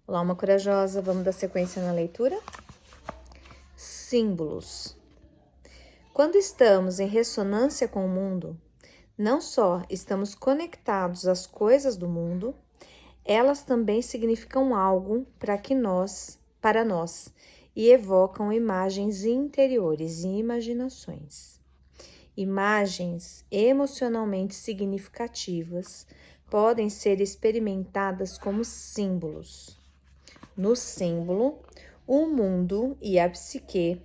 Olá, alma corajosa, vamos dar sequência na leitura? Símbolos. Quando estamos em ressonância com o mundo, não só estamos conectados às coisas do mundo, elas também significam algo para nós e evocam imagens interiores e imaginações. Imagens emocionalmente significativas podem ser experimentadas como símbolos. No símbolo, o mundo e a psique,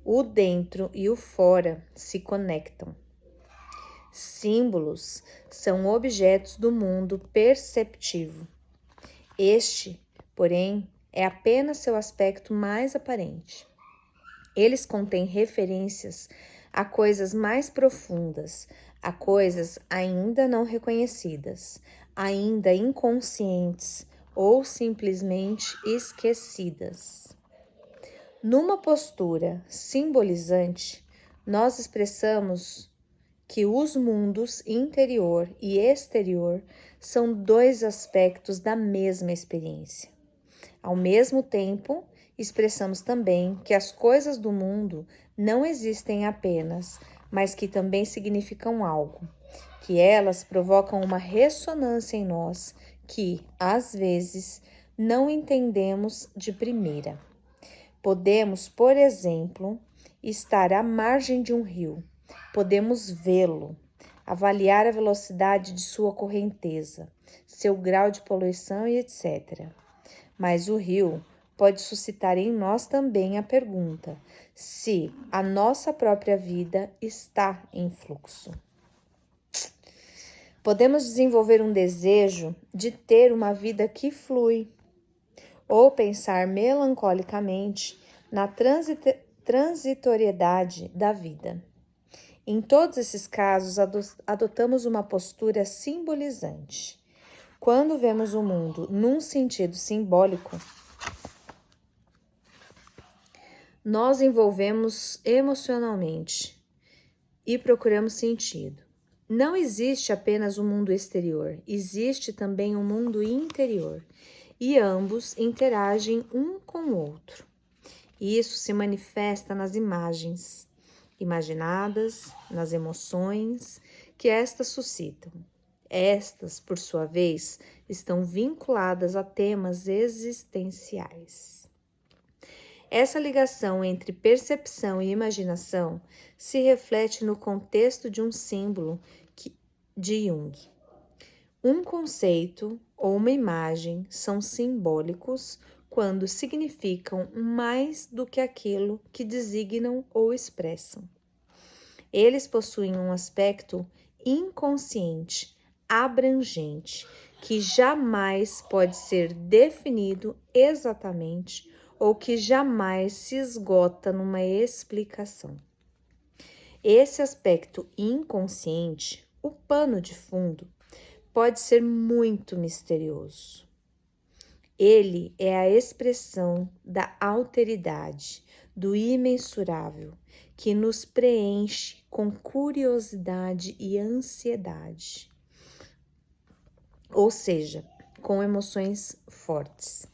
o dentro e o fora se conectam. Símbolos são objetos do mundo perceptivo. Este, porém, é apenas seu aspecto mais aparente. Eles contêm referências a coisas mais profundas, a coisas ainda não reconhecidas, ainda inconscientes ou simplesmente esquecidas. Numa postura simbolizante, nós expressamos que os mundos interior e exterior são dois aspectos da mesma experiência. Ao mesmo tempo, expressamos também que as coisas do mundo não existem apenas, mas que também significam algo, que elas provocam uma ressonância em nós que, às vezes, não entendemos de primeira. Podemos, por exemplo, estar à margem de um rio, podemos vê-lo, avaliar a velocidade de sua correnteza, seu grau de poluição e etc. Mas o rio pode suscitar em nós também a pergunta se a nossa própria vida está em fluxo. Podemos desenvolver um desejo de ter uma vida que flui, ou pensar melancolicamente na transitoriedade da vida. Em todos esses casos, adotamos uma postura simbolizante. Quando vemos o mundo num sentido simbólico, nós envolvemos emocionalmente e procuramos sentido. Não existe apenas o mundo exterior, existe também o mundo interior, e ambos interagem um com o outro. Isso se manifesta nas imagens imaginadas, nas emoções que estas suscitam. Estas, por sua vez, estão vinculadas a temas existenciais. Essa ligação entre percepção e imaginação se reflete no contexto de um símbolo de Jung. Um conceito ou uma imagem são simbólicos quando significam mais do que aquilo que designam ou expressam. Eles possuem um aspecto inconsciente, abrangente, que jamais pode ser definido exatamente ou que jamais se esgota numa explicação. Esse aspecto inconsciente, o pano de fundo, pode ser muito misterioso. Ele é a expressão da alteridade, do imensurável, que nos preenche com curiosidade e ansiedade, ou seja, com emoções fortes.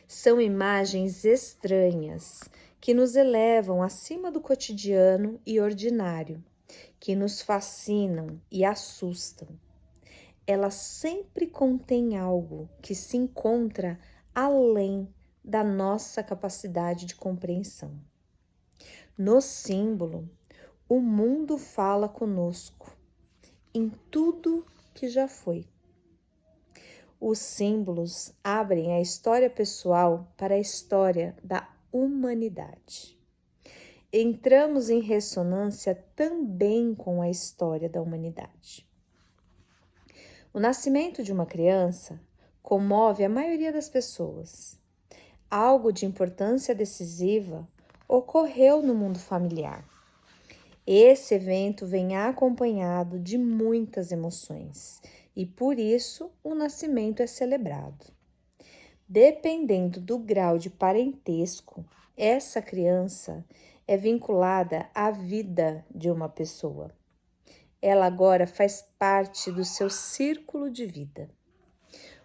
São imagens estranhas que nos elevam acima do cotidiano e ordinário, que nos fascinam e assustam. Elas sempre contêm algo que se encontra além da nossa capacidade de compreensão. No símbolo, o mundo fala conosco em tudo que já foi. Os símbolos abrem a história pessoal para a história da humanidade. Entramos em ressonância também com a história da humanidade. O nascimento de uma criança comove a maioria das pessoas. Algo de importância decisiva ocorreu no mundo familiar. Esse evento vem acompanhado de muitas emoções e por isso o nascimento é celebrado. Dependendo do grau de parentesco, essa criança é vinculada à vida de uma pessoa. Ela agora faz parte do seu círculo de vida.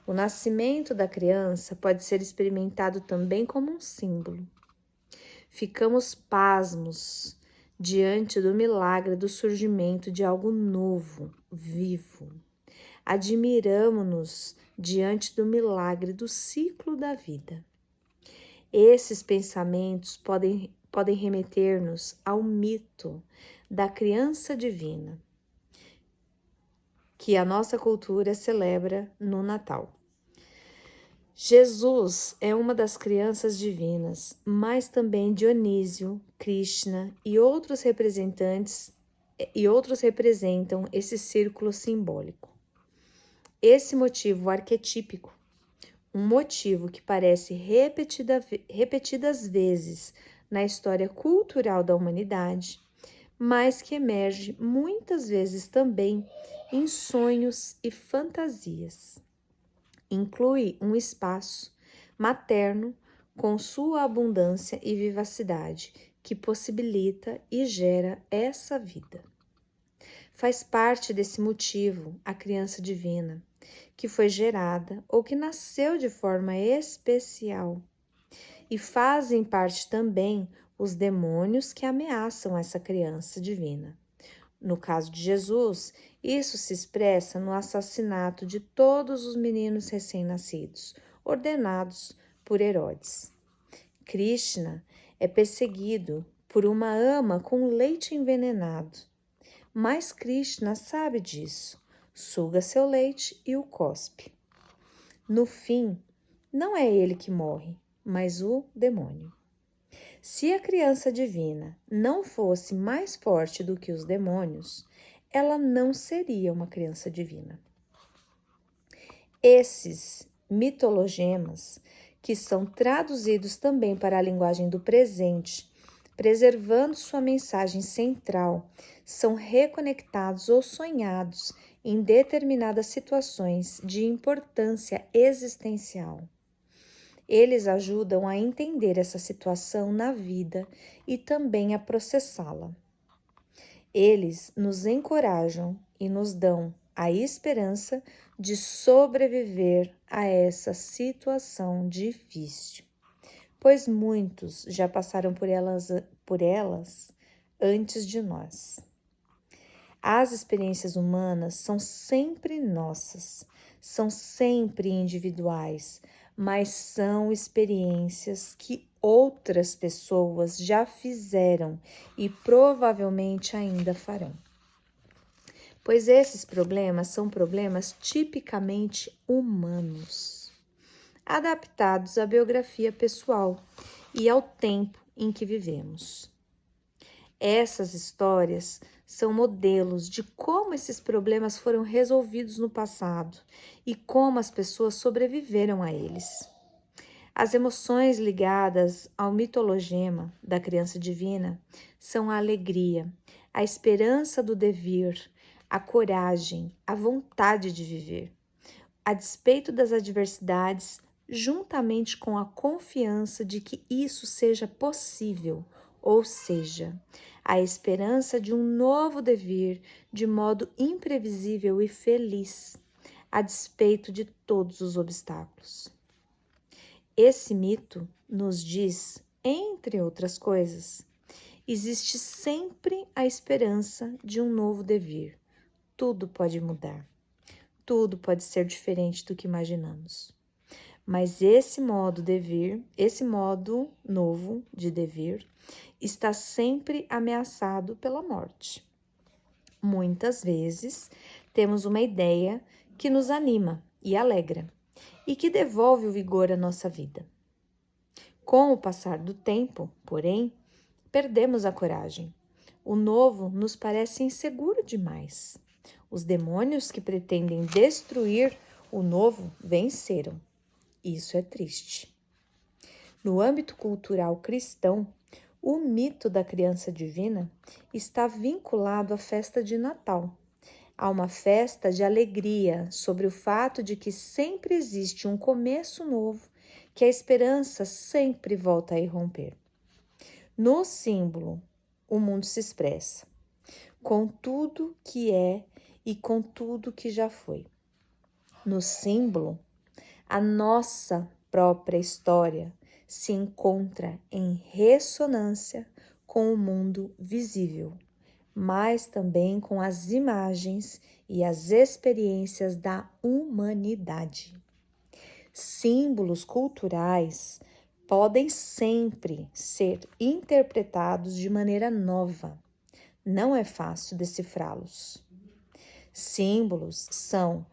O nascimento da criança pode ser experimentado também como um símbolo. Ficamos pasmos diante do milagre do surgimento de algo novo, vivo. Admiramo-nos diante do milagre do ciclo da vida. Esses pensamentos podem remeter-nos ao mito da criança divina, que a nossa cultura celebra no Natal. Jesus é uma das crianças divinas, mas também Dionísio, Krishna e outros representam esse círculo simbólico. Esse motivo arquetípico, um motivo que parece repetidas vezes na história cultural da humanidade, mas que emerge muitas vezes também em sonhos e fantasias. Inclui um espaço materno com sua abundância e vivacidade, que possibilita e gera essa vida. Faz parte desse motivo a criança divina, que foi gerada ou que nasceu de forma especial. E fazem parte também os demônios que ameaçam essa criança divina. No caso de Jesus, isso se expressa no assassinato de todos os meninos recém-nascidos, ordenados por Herodes. Krishna é perseguido por uma ama com leite envenenado, mas Krishna sabe disso, suga seu leite e o cospe. No fim, não é ele que morre, mas o demônio. Se a criança divina não fosse mais forte do que os demônios, ela não seria uma criança divina. Esses mitologemas, que são traduzidos também para a linguagem do presente, preservando sua mensagem central, são reconectados ou sonhados em determinadas situações de importância existencial. Eles ajudam a entender essa situação na vida e também a processá-la. Eles nos encorajam e nos dão a esperança de sobreviver a essa situação difícil, pois muitos já passaram por elas antes de nós. As experiências humanas são sempre nossas, são sempre individuais, mas são experiências que outras pessoas já fizeram e provavelmente ainda farão. Pois esses problemas são problemas tipicamente humanos, adaptados à biografia pessoal e ao tempo em que vivemos. Essas histórias são modelos de como esses problemas foram resolvidos no passado e como as pessoas sobreviveram a eles. As emoções ligadas ao mitologema da criança divina são a alegria, a esperança do devir, a coragem, a vontade de viver, a despeito das adversidades, juntamente com a confiança de que isso seja possível, ou seja, a esperança de um novo devir de modo imprevisível e feliz, a despeito de todos os obstáculos. Esse mito nos diz, entre outras coisas, existe sempre a esperança de um novo devir. Tudo pode mudar, tudo pode ser diferente do que imaginamos. Mas esse modo novo de devir, está sempre ameaçado pela morte. Muitas vezes, temos uma ideia que nos anima e alegra, e que devolve o vigor à nossa vida. Com o passar do tempo, porém, perdemos a coragem. O novo nos parece inseguro demais. Os demônios que pretendem destruir o novo venceram. Isso é triste. No âmbito cultural cristão, o mito da criança divina está vinculado à festa de Natal. Há uma festa de alegria sobre o fato de que sempre existe um começo novo, que a esperança sempre volta a irromper. No símbolo, o mundo se expressa, com tudo que é e com tudo que já foi. No símbolo, A nossa própria história se encontra em ressonância com o mundo visível, mas também com as imagens e as experiências da humanidade. Símbolos culturais podem sempre ser interpretados de maneira nova. Não é fácil decifrá-los. Símbolos são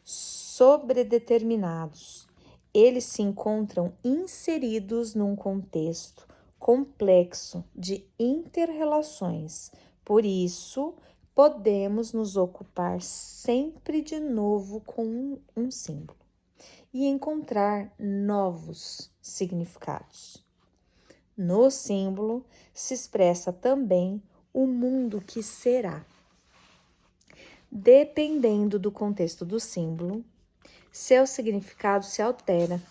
sobredeterminados. Eles se encontram inseridos num contexto complexo de inter-relações. Por isso, podemos nos ocupar sempre de novo com um símbolo e encontrar novos significados. No símbolo se expressa também o mundo que será. Dependendo do contexto do símbolo, seu significado se altera,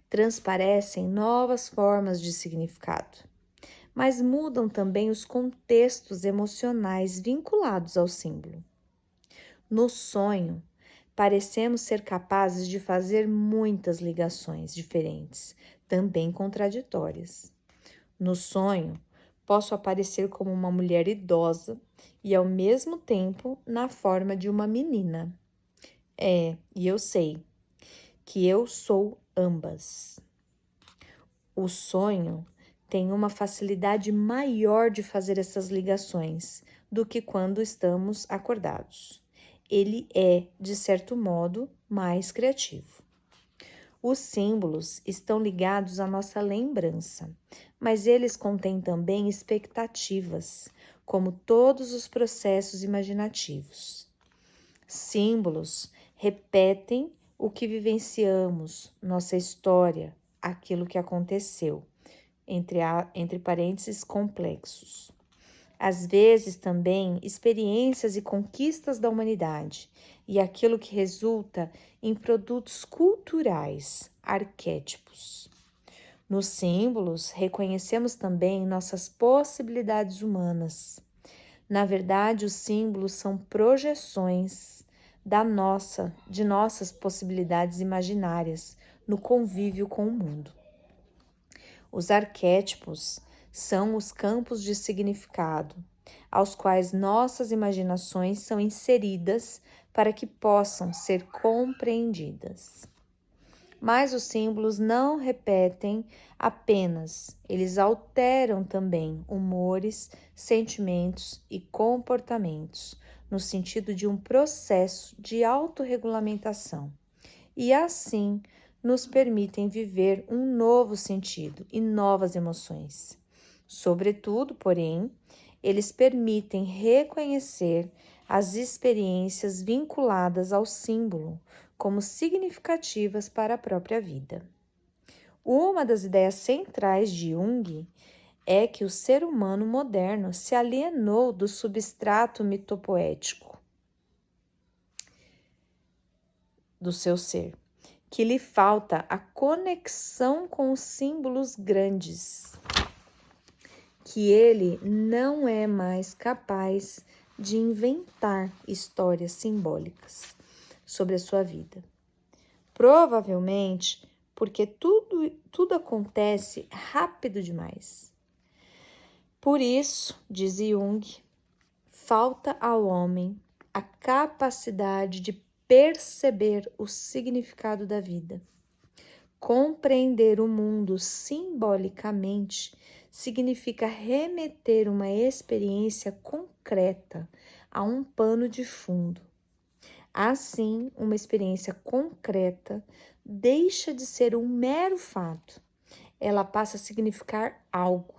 transparecem novas formas de significado, mas mudam também os contextos emocionais vinculados ao símbolo. No sonho, parecemos ser capazes de fazer muitas ligações diferentes, também contraditórias. No sonho, posso aparecer como uma mulher idosa e, ao mesmo tempo, na forma de uma menina. E eu sei que eu sou ambas. O sonho tem uma facilidade maior de fazer essas ligações do que quando estamos acordados. Ele é, de certo modo, mais criativo. Os símbolos estão ligados à nossa lembrança, mas eles contêm também expectativas, como todos os processos imaginativos. Símbolos repetem o que vivenciamos, nossa história, aquilo que aconteceu, entre parênteses, complexos. Às vezes também experiências e conquistas da humanidade e aquilo que resulta em produtos culturais, arquétipos. Nos símbolos, reconhecemos também nossas possibilidades humanas. Na verdade, os símbolos são projeções de nossas possibilidades imaginárias no convívio com o mundo. Os arquétipos são os campos de significado, aos quais nossas imaginações são inseridas para que possam ser compreendidas. Mas os símbolos não repetem apenas, eles alteram também humores, sentimentos e comportamentos, no sentido de um processo de autorregulamentação, e assim nos permitem viver um novo sentido e novas emoções. Sobretudo, porém, eles permitem reconhecer as experiências vinculadas ao símbolo como significativas para a própria vida. Uma das ideias centrais de Jung é que o ser humano moderno se alienou do substrato mitopoético do seu ser, que lhe falta a conexão com os símbolos grandes, que ele não é mais capaz de inventar histórias simbólicas sobre a sua vida. Provavelmente porque tudo acontece rápido demais. Por isso, diz Jung, falta ao homem a capacidade de perceber o significado da vida. Compreender o mundo simbolicamente significa remeter uma experiência concreta a um pano de fundo. Assim, uma experiência concreta deixa de ser um mero fato. Ela passa a significar algo.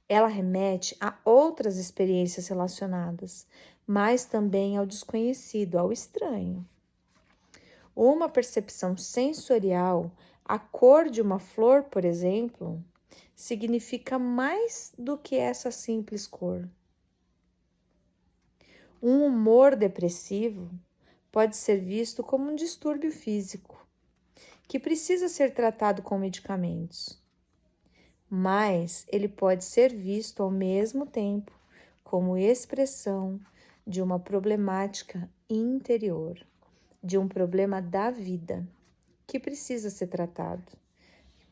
Ela remete a outras experiências relacionadas, mas também ao desconhecido, ao estranho. Uma percepção sensorial, a cor de uma flor, por exemplo, significa mais do que essa simples cor. Um humor depressivo pode ser visto como um distúrbio físico, que precisa ser tratado com medicamentos. Mas ele pode ser visto ao mesmo tempo como expressão de uma problemática interior, de um problema da vida, que precisa ser tratado.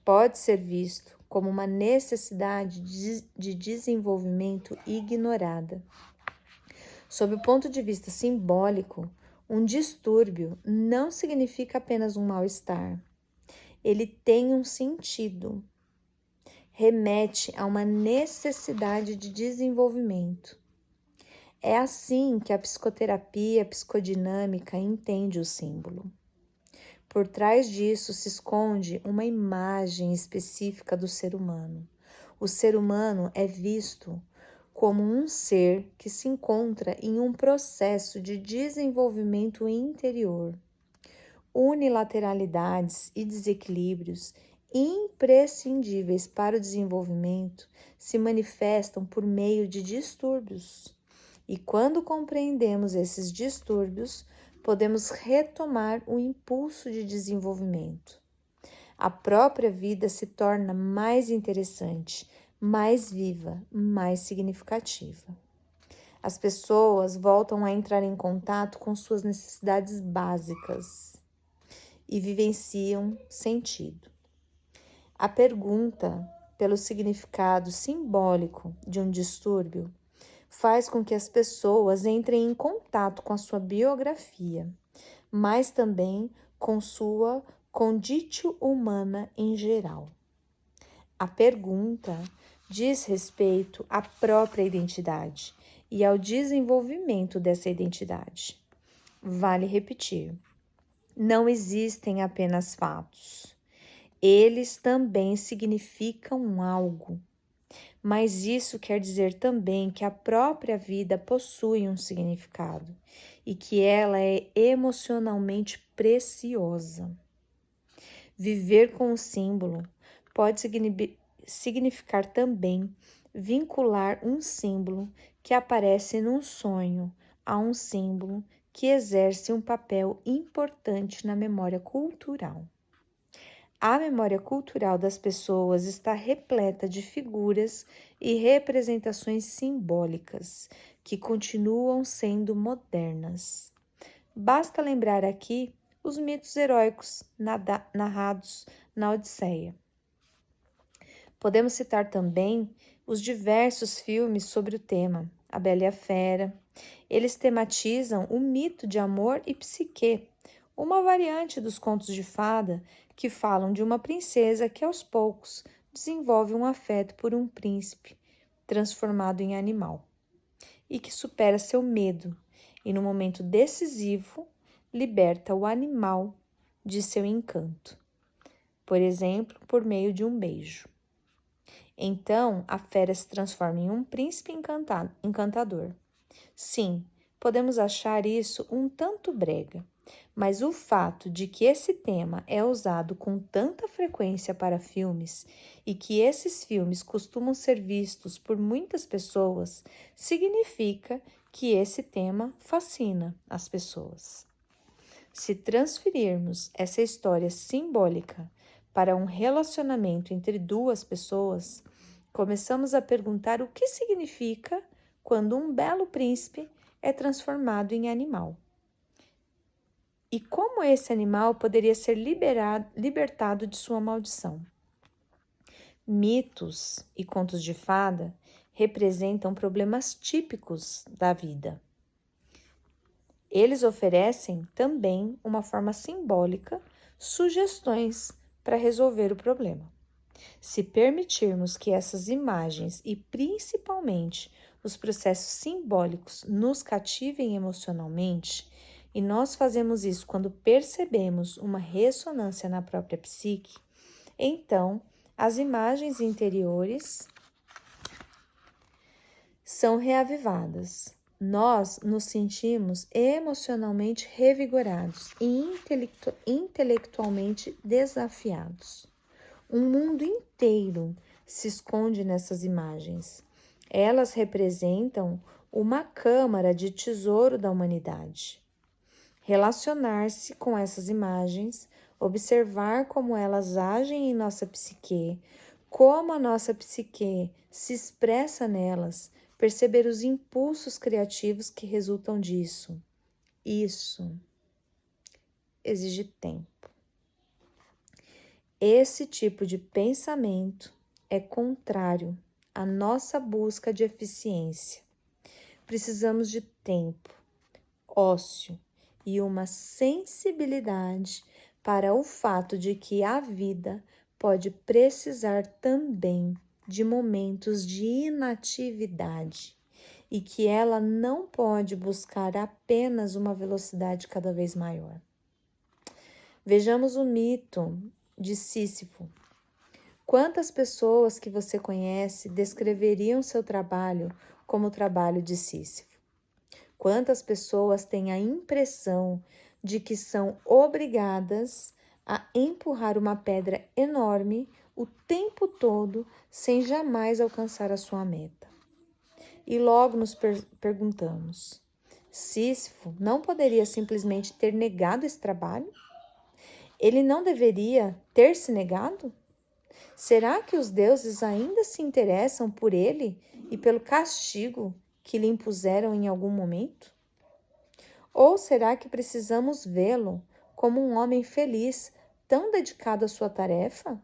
Pode ser visto como uma necessidade de desenvolvimento ignorada. Sob o ponto de vista simbólico, um distúrbio não significa apenas um mal-estar. Ele tem um sentido. Remete a uma necessidade de desenvolvimento. É assim que a psicoterapia psicodinâmica entende o símbolo. Por trás disso se esconde uma imagem específica do ser humano. O ser humano é visto como um ser que se encontra em um processo de desenvolvimento interior. Unilateralidades e desequilíbrios imprescindíveis para o desenvolvimento se manifestam por meio de distúrbios. E quando compreendemos esses distúrbios, podemos retomar o impulso de desenvolvimento. A própria vida se torna mais interessante, mais viva, mais significativa. As pessoas voltam a entrar em contato com suas necessidades básicas e vivenciam sentido. A pergunta pelo significado simbólico de um distúrbio faz com que as pessoas entrem em contato com a sua biografia, mas também com sua conditio humana em geral. A pergunta diz respeito à própria identidade e ao desenvolvimento dessa identidade. Vale repetir, não existem apenas fatos. Eles também significam algo. Mas isso quer dizer também que a própria vida possui um significado e que ela é emocionalmente preciosa. Viver com o símbolo pode significar também vincular um símbolo que aparece num sonho a um símbolo que exerce um papel importante na memória cultural. A memória cultural das pessoas está repleta de figuras e representações simbólicas que continuam sendo modernas. Basta lembrar aqui os mitos heróicos narrados na Odisseia. Podemos citar também os diversos filmes sobre o tema, A Bela e a Fera. Eles tematizam o mito de amor e psique, uma variante dos contos de fada que falam de uma princesa que aos poucos desenvolve um afeto por um príncipe transformado em animal e que supera seu medo e no momento decisivo liberta o animal de seu encanto, por exemplo, por meio de um beijo. Então, a fera se transforma em um príncipe encantador. Sim, podemos achar isso um tanto brega, mas o fato de que esse tema é usado com tanta frequência para filmes e que esses filmes costumam ser vistos por muitas pessoas significa que esse tema fascina as pessoas. Se transferirmos essa história simbólica para um relacionamento entre duas pessoas, começamos a perguntar o que significa quando um belo príncipe é transformado em animal. E como esse animal poderia ser libertado de sua maldição? Mitos e contos de fada representam problemas típicos da vida. Eles oferecem também uma forma simbólica, sugestões para resolver o problema. Se permitirmos que essas imagens e principalmente os processos simbólicos nos cativem emocionalmente, e nós fazemos isso quando percebemos uma ressonância na própria psique, então as imagens interiores são reavivadas. Nós nos sentimos emocionalmente revigorados e intelectualmente desafiados. Um mundo inteiro se esconde nessas imagens. Elas representam uma câmara de tesouro da humanidade. Relacionar-se com essas imagens, observar como elas agem em nossa psique, como a nossa psique se expressa nelas, perceber os impulsos criativos que resultam disso. Isso exige tempo. Esse tipo de pensamento é contrário à nossa busca de eficiência. Precisamos de tempo, ócio e uma sensibilidade para o fato de que a vida pode precisar também de momentos de inatividade e que ela não pode buscar apenas uma velocidade cada vez maior. Vejamos o mito de Sísifo. Quantas pessoas que você conhece descreveriam seu trabalho como o trabalho de Sísifo? Quantas pessoas têm a impressão de que são obrigadas a empurrar uma pedra enorme o tempo todo sem jamais alcançar a sua meta? E logo nos perguntamos: Sísifo não poderia simplesmente ter negado esse trabalho? Ele não deveria ter se negado? Será que os deuses ainda se interessam por ele e pelo castigo que lhe impuseram em algum momento? Ou será que precisamos vê-lo como um homem feliz, tão dedicado à sua tarefa?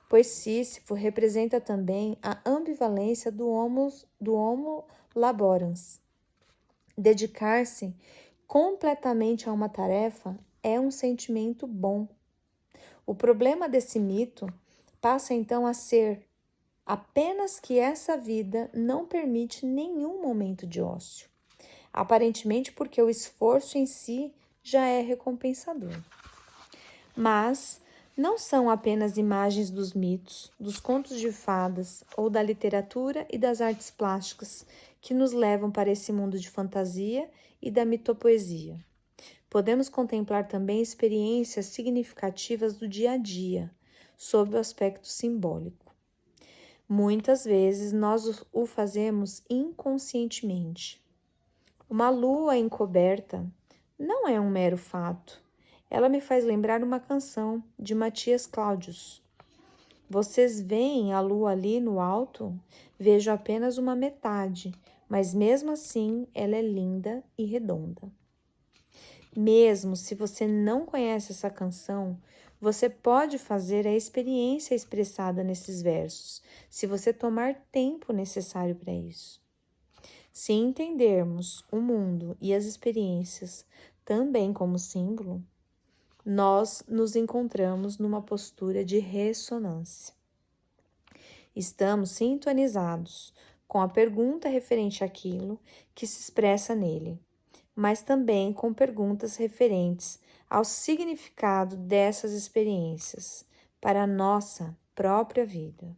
Pois Sísifo representa também a ambivalência do homo laborans. Dedicar-se completamente a uma tarefa é um sentimento bom. O problema desse mito passa então a ser apenas que essa vida não permite nenhum momento de ócio, aparentemente porque o esforço em si já é recompensador. Mas não são apenas imagens dos mitos, dos contos de fadas ou da literatura e das artes plásticas que nos levam para esse mundo de fantasia e da mitopoesia. Podemos contemplar também experiências significativas do dia a dia, sob o aspecto simbólico. Muitas vezes nós o fazemos inconscientemente. Uma lua encoberta não é um mero fato. Ela me faz lembrar uma canção de Matias Cláudios. Vocês veem a lua ali no alto? Vejo apenas uma metade, mas mesmo assim ela é linda e redonda. Mesmo se você não conhece essa canção, você pode fazer a experiência expressada nesses versos, se você tomar tempo necessário para isso. Se entendermos o mundo e as experiências também como símbolo, nós nos encontramos numa postura de ressonância. Estamos sintonizados com a pergunta referente àquilo que se expressa nele, mas também com perguntas referentes ao significado dessas experiências para a nossa própria vida.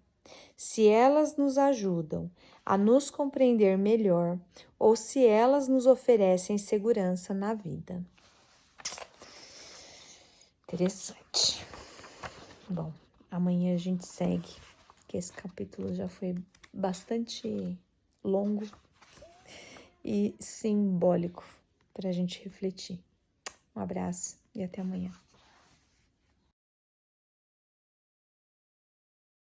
Se elas nos ajudam a nos compreender melhor ou se elas nos oferecem segurança na vida. Interessante. Bom, amanhã a gente segue, que esse capítulo já foi bastante longo e simbólico para a gente refletir. Um abraço e até amanhã.